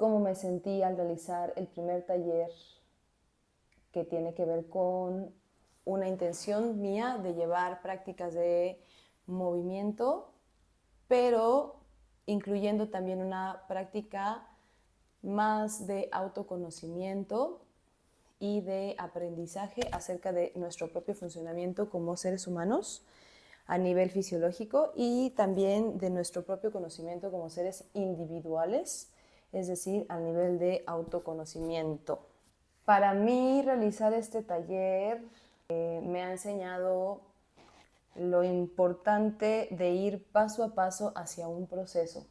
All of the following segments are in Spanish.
cómo me sentí al realizar el primer taller que tiene que ver con una intención mía de llevar prácticas de movimiento, pero incluyendo también una práctica más de autoconocimiento y de aprendizaje acerca de nuestro propio funcionamiento como seres humanos a nivel fisiológico y también de nuestro propio conocimiento como seres individuales, es decir, a nivel de autoconocimiento. Para mí realizar este taller me ha enseñado lo importante de ir paso a paso hacia un proceso.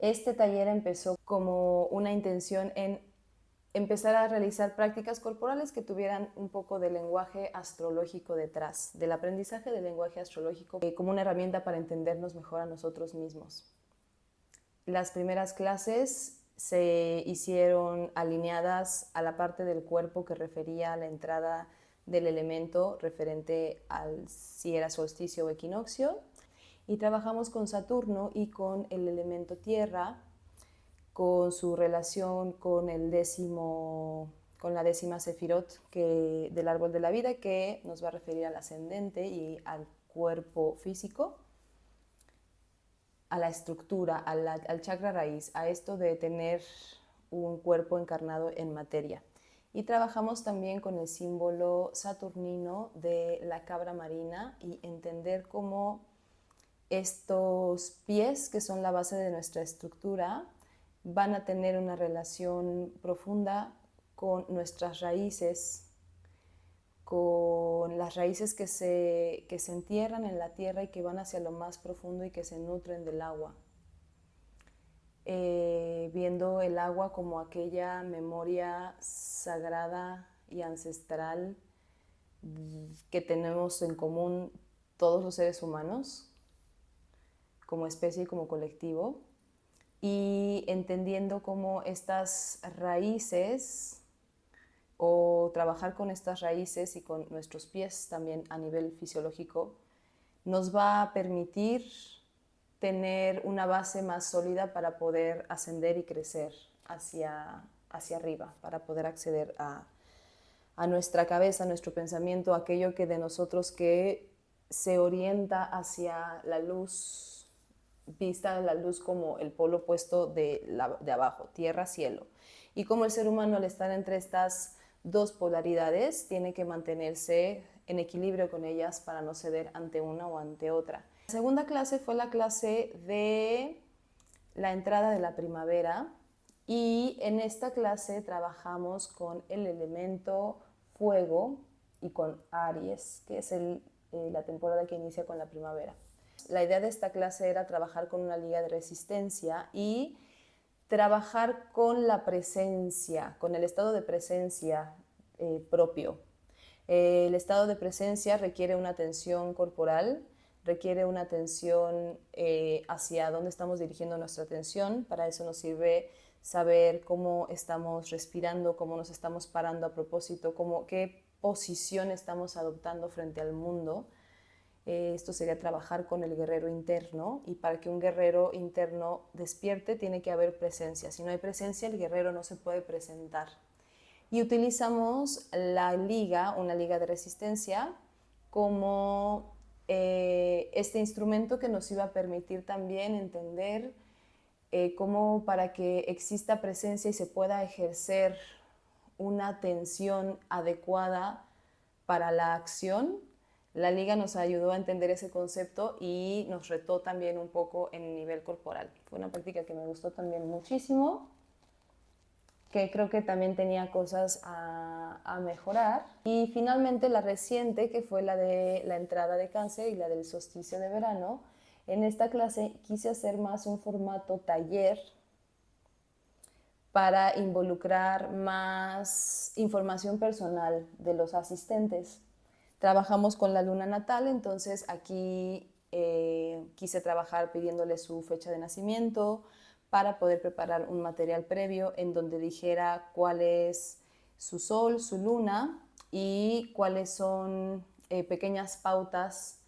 Este taller empezó como una intención en empezar a realizar prácticas corporales que tuvieran un poco de lenguaje astrológico detrás, del aprendizaje del lenguaje astrológico como una herramienta para entendernos mejor a nosotros mismos. Las primeras clases se hicieron alineadas a la parte del cuerpo que refería a la entrada del elemento referente al si era solsticio o equinoccio, y trabajamos con Saturno y con el elemento tierra, con su relación con con la décima sefirot del árbol de la vida, que nos va a referir al ascendente y al cuerpo físico, a la estructura, al chakra raíz, a esto de tener un cuerpo encarnado en materia. Y trabajamos también con el símbolo saturnino de la cabra marina y entender cómo estos pies, que son la base de nuestra estructura, van a tener una relación profunda con nuestras raíces, con las raíces que se entierran en la tierra y que van hacia lo más profundo y que se nutren del agua. Viendo el agua como aquella memoria sagrada y ancestral que tenemos en común todos los seres humanos, como especie y como colectivo, y entendiendo cómo estas raíces o trabajar con estas raíces y con nuestros pies también a nivel fisiológico nos va a permitir tener una base más sólida para poder ascender y crecer hacia arriba, para poder acceder a nuestra cabeza, a nuestro pensamiento, aquello que de nosotros que se orienta hacia la luz, vista la luz como el polo opuesto de abajo, tierra, cielo. Y como el ser humano, al estar entre estas dos polaridades, tiene que mantenerse en equilibrio con ellas para no ceder ante una o ante otra. La segunda clase fue la clase de la entrada de la primavera, y en esta clase trabajamos con el elemento fuego y con Aries, que es la temporada que inicia con la primavera. La idea de esta clase era trabajar con una liga de resistencia y trabajar con la presencia, con el estado de presencia propio. El estado de presencia requiere una atención corporal, requiere una atención hacia dónde estamos dirigiendo nuestra atención. Para eso nos sirve saber cómo estamos respirando, cómo nos estamos parando a propósito, qué posición estamos adoptando frente al mundo. Esto sería trabajar con el guerrero interno, y para que un guerrero interno despierte tiene que haber presencia. Si no hay presencia, el guerrero no se puede presentar. Y utilizamos la liga, una liga de resistencia, como este instrumento que nos iba a permitir también entender cómo, para que exista presencia y se pueda ejercer una atención adecuada para la acción, la liga nos ayudó a entender ese concepto y nos retó también un poco en el nivel corporal. Fue una práctica que me gustó también muchísimo, que creo que también tenía cosas a mejorar. Y finalmente la reciente, que fue la de la entrada de Cáncer y la del solsticio de verano. En esta clase quise hacer más un formato taller para involucrar más información personal de los asistentes. Trabajamos con la luna natal, entonces aquí quise trabajar pidiéndole su fecha de nacimiento para poder preparar un material previo en donde dijera cuál es su sol, su luna, y cuáles son pequeñas pautas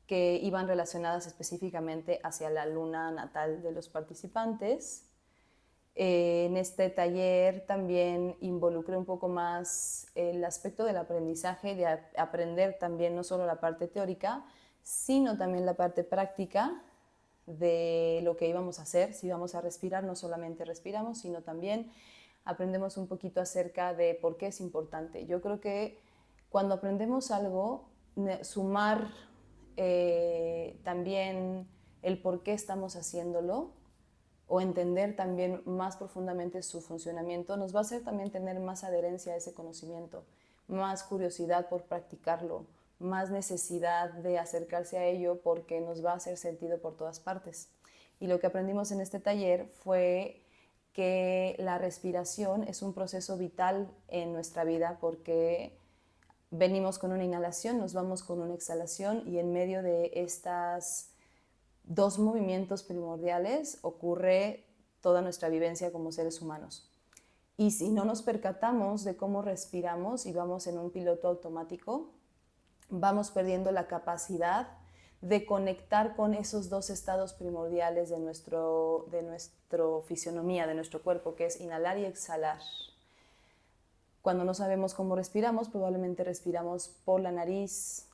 que iban relacionadas específicamente hacia la luna natal de los participantes. En este taller también involucré un poco más el aspecto del aprendizaje, de aprender también no solo la parte teórica, sino también la parte práctica de lo que íbamos a hacer. Si íbamos a respirar, no solamente respiramos, sino también aprendemos un poquito acerca de por qué es importante. Yo creo que cuando aprendemos algo, sumar también el por qué estamos haciéndolo, o entender también más profundamente su funcionamiento, nos va a hacer también tener más adherencia a ese conocimiento, más curiosidad por practicarlo, más necesidad de acercarse a ello porque nos va a hacer sentido por todas partes. Y lo que aprendimos en este taller fue que la respiración es un proceso vital en nuestra vida porque venimos con una inhalación, nos vamos con una exhalación y en medio de estas dos movimientos primordiales ocurre toda nuestra vivencia como seres humanos. Y si no nos percatamos de cómo respiramos y vamos en un piloto automático, vamos perdiendo la capacidad de conectar con esos dos estados primordiales de nuestra fisionomía, de nuestro cuerpo, que es inhalar y exhalar. Cuando no sabemos cómo respiramos, probablemente respiramos por la nariz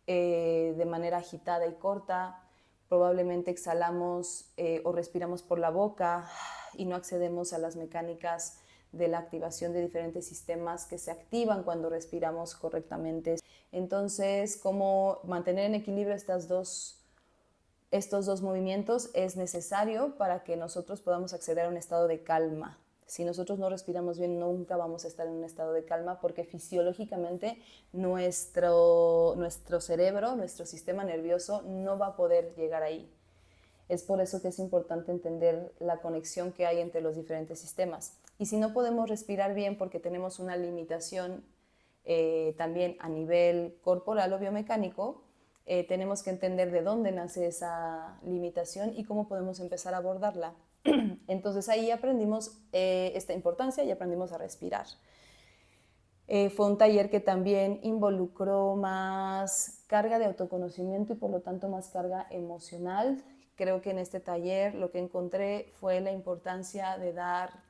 de manera agitada y corta, probablemente exhalamos o respiramos por la boca y no accedemos a las mecánicas de la activación de diferentes sistemas que se activan cuando respiramos correctamente. Entonces, cómo mantener en equilibrio estos dos movimientos es necesario para que nosotros podamos acceder a un estado de calma. Si nosotros no respiramos bien, nunca vamos a estar en un estado de calma porque fisiológicamente nuestro cerebro, nuestro sistema nervioso no va a poder llegar ahí. Es por eso que es importante entender la conexión que hay entre los diferentes sistemas. Y si no podemos respirar bien porque tenemos una limitación también a nivel corporal o biomecánico, tenemos que entender de dónde nace esa limitación y cómo podemos empezar a abordarla. Entonces ahí aprendimos esta importancia y aprendimos a respirar. Fue un taller que también involucró más carga de autoconocimiento y por lo tanto más carga emocional. Creo que en este taller lo que encontré fue la importancia de dar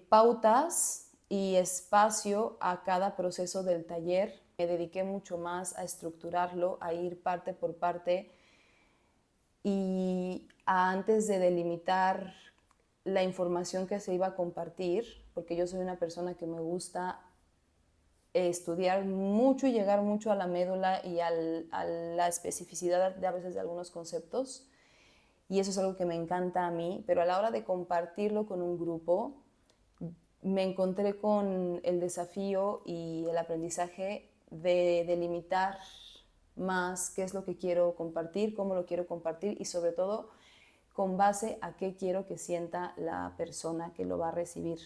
pautas y espacio a cada proceso del taller. Me dediqué mucho más a estructurarlo, a ir parte por parte y antes de delimitar la información que se iba a compartir, porque yo soy una persona que me gusta estudiar mucho y llegar mucho a la médula y a la especificidad de a veces de algunos conceptos, y eso es algo que me encanta a mí, pero a la hora de compartirlo con un grupo, me encontré con el desafío y el aprendizaje de delimitar más qué es lo que quiero compartir, cómo lo quiero compartir y sobre todo con base a qué quiero que sienta la persona que lo va a recibir,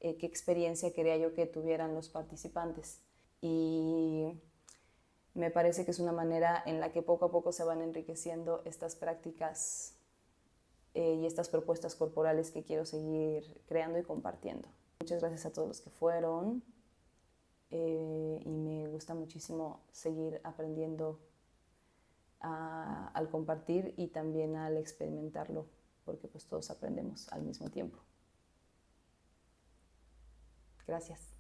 qué experiencia quería yo que tuvieran los participantes. Y me parece que es una manera en la que poco a poco se van enriqueciendo estas prácticas y estas propuestas corporales que quiero seguir creando y compartiendo. Muchas gracias a todos los que fueron y me gusta muchísimo seguir aprendiendo al compartir y también al experimentarlo, porque pues todos aprendemos al mismo tiempo. Gracias.